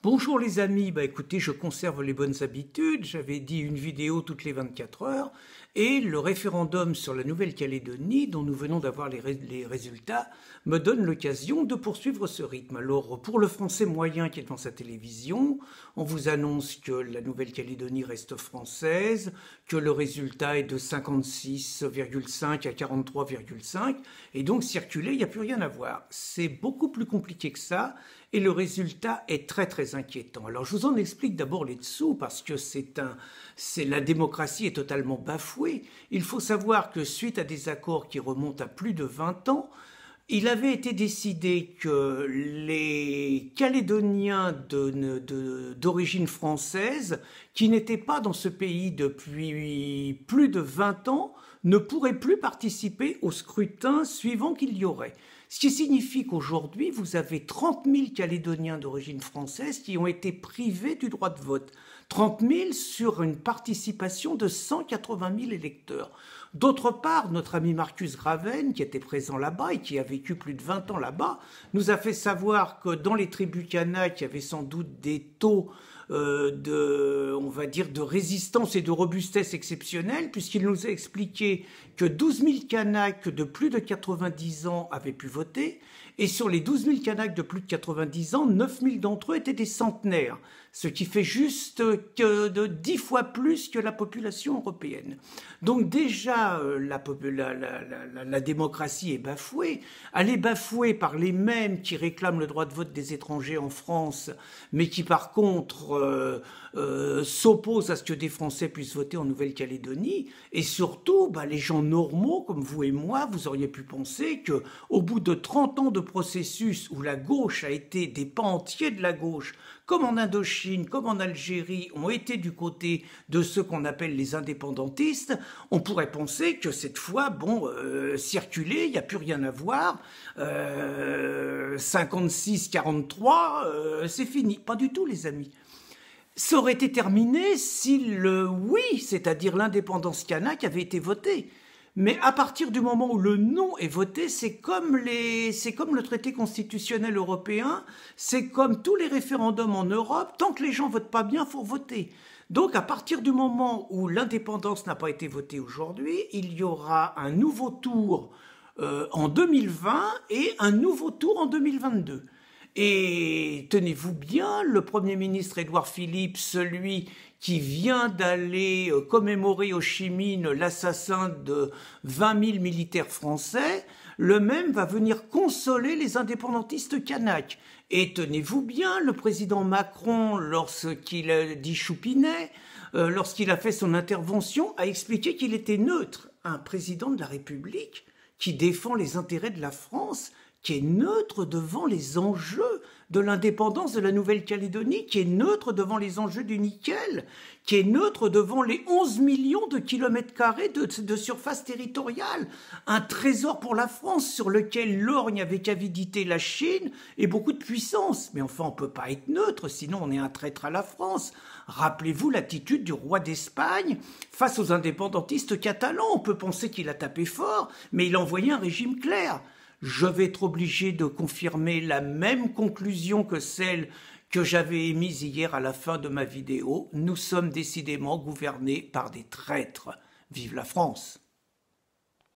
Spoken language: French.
Bonjour les amis, écoutez, je conserve les bonnes habitudes, j'avais dit une vidéo toutes les 24 heures, et le référendum sur la Nouvelle-Calédonie, dont nous venons d'avoir les résultats, me donne l'occasion de poursuivre ce rythme. Alors, pour le français moyen qui est devant sa télévision, on vous annonce que la Nouvelle-Calédonie reste française, que le résultat est de 56,5 à 43,5, et donc circuler, il n'y a plus rien à voir. C'est beaucoup plus compliqué que ça, et le résultat est très inquiétant. Alors je vous en explique d'abord les dessous parce que la démocratie est totalement bafouée. Il faut savoir que suite à des accords qui remontent à plus de 20 ans, il avait été décidé que les Calédoniens d'origine française qui n'étaient pas dans ce pays depuis plus de 20 ans ne pourraient plus participer au scrutin suivant qu'il y aurait. Ce qui signifie qu'aujourd'hui, vous avez 30 000 Calédoniens d'origine française qui ont été privés du droit de vote. 30 000 sur une participation de 180 000 électeurs. D'autre part, notre ami Marcus Graven, qui était présent là-bas et qui a vécu plus de 20 ans là-bas, nous a fait savoir que dans les tribus Kanak, il y avait sans doute des taux de résistance et de robustesse exceptionnelle, puisqu'il nous a expliqué que 12 000 Kanaks de plus de 90 ans avaient pu voter, et sur les 12 000 Kanaks de plus de 90 ans, 9 000 d'entre eux étaient des centenaires, ce qui fait juste que de 10 fois plus que la population européenne. Donc déjà, la démocratie est bafouée. Elle est bafouée par les mêmes qui réclament le droit de vote des étrangers en France, mais qui par contre s'opposent à ce que des Français puissent voter en Nouvelle-Calédonie. Et surtout, les gens normaux comme vous et moi, vous auriez pu penser qu'au bout de 30 ans de processus où la gauche a été, des pans entiers de la gauche, comme en Indochine, comme en Algérie, ont été du côté de ceux qu'on appelle les indépendantistes, on pourrait penser que cette fois, circuler, il n'y a plus rien à voir, 56-43, c'est fini. Pas du tout, les amis. Ça aurait été terminé si le oui, c'est-à-dire l'indépendance kanak, avait été voté. Mais à partir du moment où le non est voté, c'est comme le traité constitutionnel européen, c'est comme tous les référendums en Europe, tant que les gens votent pas bien, faut voter. Donc à partir du moment où l'indépendance n'a pas été votée aujourd'hui, il y aura un nouveau tour en 2020 et un nouveau tour en 2022. Et tenez-vous bien, le Premier ministre Édouard Philippe, celui qui vient d'aller commémorer Ho Chi Minh l'assassin de 20 000 militaires français, le même va venir consoler les indépendantistes kanaks. Et tenez-vous bien, le président Macron, lorsqu'il a dit Choupinet, lorsqu'il a fait son intervention, a expliqué qu'il était neutre. Un président de la République qui défend les intérêts de la France, qui est neutre devant les enjeux de l'indépendance de la Nouvelle-Calédonie, qui est neutre devant les enjeux du nickel, qui est neutre devant les 11 millions de kilomètres carrés de surface territoriale. Un trésor pour la France sur lequel lorgne avec avidité la Chine et beaucoup de puissance. Mais enfin, on ne peut pas être neutre, sinon on est un traître à la France. Rappelez-vous l'attitude du roi d'Espagne face aux indépendantistes catalans. On peut penser qu'il a tapé fort, mais il a envoyé un régime clair. Je vais être obligé de confirmer la même conclusion que celle que j'avais émise hier à la fin de ma vidéo. Nous sommes décidément gouvernés par des traîtres. Vive la France!